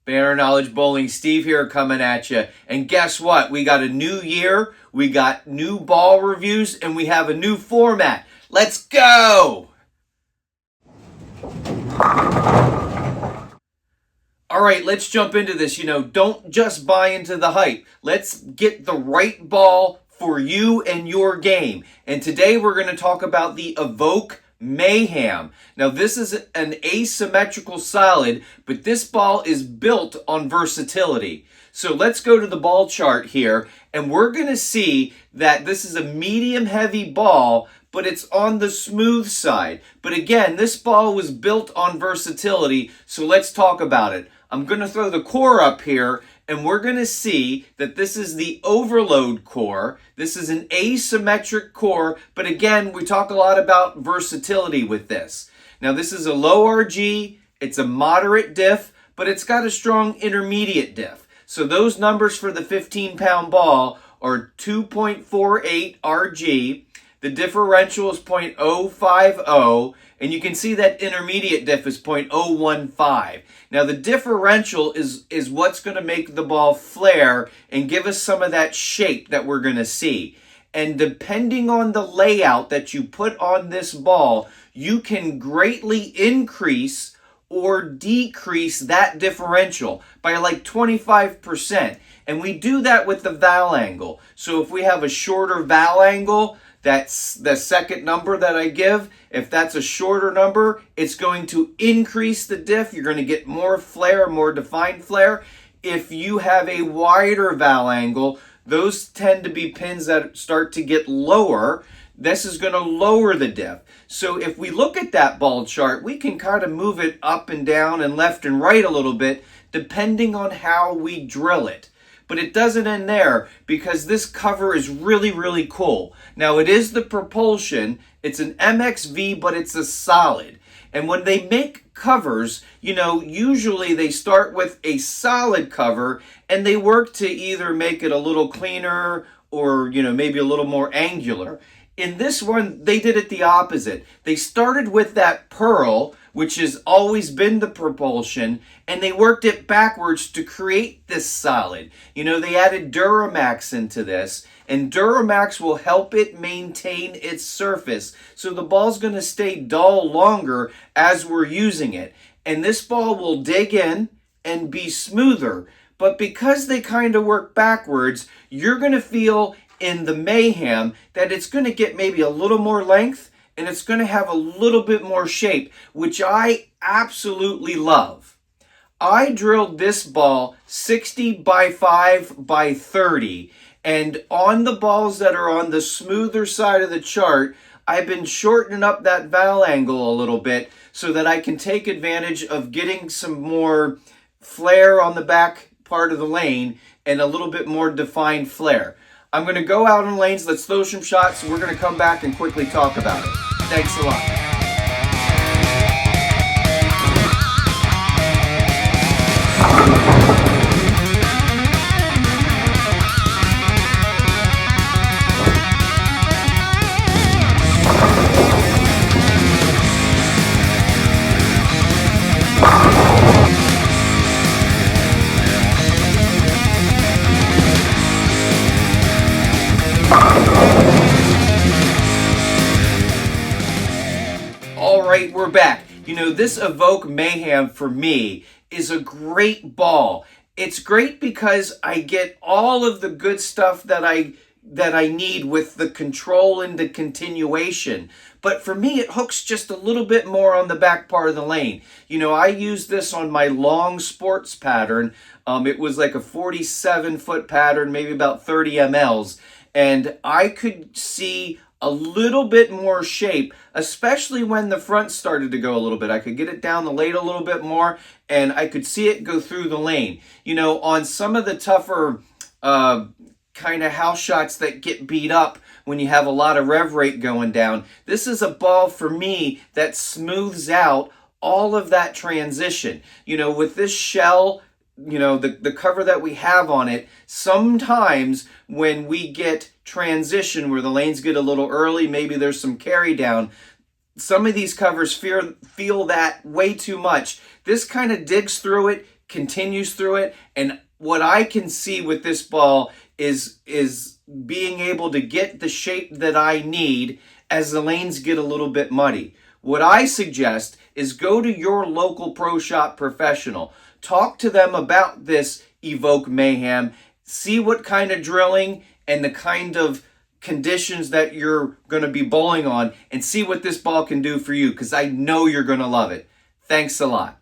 Banner Knowledge Bowling, Steve here coming at you. And guess what? We got a new year, we got new ball reviews, and we have a new format. Let's go! All right, let's jump into this. Don't just buy into the hype. Let's get the right ball for you and your game. And today we're going to talk about the Evoke Mayhem. Now this is an asymmetrical solid, but this ball is built on versatility. So let's go to the ball chart here, and we're going to see that this is a medium heavy ball, but it's on the smooth side. But again, this ball was built on versatility, so let's talk about it. I'm going to throw the core up here, and we're going to see that this is the overload core. This is an asymmetric core, but again, we talk a lot about versatility with this. Now, this is a low RG, it's a moderate diff, but it's got a strong intermediate diff. So those numbers for the 15-pound ball are 2.48 RG. The differential is 0.050, and you can see that intermediate diff is 0.015. Now the differential is what's going to make the ball flare and give us some of that shape that we're going to see. And depending on the layout that you put on this ball, you can greatly increase or decrease that differential by like 25%. And we do that with the valve angle. So if we have a shorter valve angle, that's the second number that I give. If that's a shorter number, it's going to increase the diff. You're going to get more flare, more defined flare. If you have a wider valve angle, those tend to be pins that start to get lower. This is going to lower the diff. So if we look at that ball chart, we can kind of move it up and down and left and right a little bit, depending on how we drill it. But it doesn't end there, because this cover is really, really cool. Now, it is the Propulsion. It's an MXV, but it's a solid. And when they make covers, usually they start with a solid cover, and they work to either make it a little cleaner or, maybe a little more angular. In this one, they did it the opposite. They started with that pearl, which has always been the Propulsion, and they worked it backwards to create this solid. They added Duramax into this, and Duramax will help it maintain its surface. So the ball's going to stay dull longer as we're using it. And this ball will dig in and be smoother. But because they kind of work backwards, you're going to feel in the Mayhem that it's going to get maybe a little more length, and it's going to have a little bit more shape, which I absolutely love. I drilled this ball 60 by 5 by 30, and on the balls that are on the smoother side of the chart, I've been shortening up that valve angle a little bit so that I can take advantage of getting some more flare on the back part of the lane and a little bit more defined flare. I'm going to go out on lanes, let's throw some shots, and we're going to come back and quickly talk about it. Thanks a lot. We're back. This Evoke Mayhem for me is a great ball. It's great because I get all of the good stuff that I need with the control and the continuation. But for me, it hooks just a little bit more on the back part of the lane. I use this on my long sports pattern. It was like a 47-foot pattern, maybe about 30 mLs. And I could see a little bit more shape, especially when the front started to go a little bit. I could get it down the lane a little bit more, and I could see it go through the lane. On some of the tougher kind of house shots that get beat up when you have a lot of rev rate going down, this is a ball for me that smooths out all of that transition. With this shell, the cover that we have on it, sometimes when we get transition where the lanes get a little early, maybe there's some carry down, some of these covers feel that way too much. This kind of digs through it, continues through it. And what I can see with this ball is being able to get the shape that I need as the lanes get a little bit muddy. What I suggest is go to your local pro shop professional. Talk to them about this Evoke Mayhem. See what kind of drilling and the kind of conditions that you're going to be bowling on, and see what this ball can do for you, because I know you're going to love it. Thanks a lot.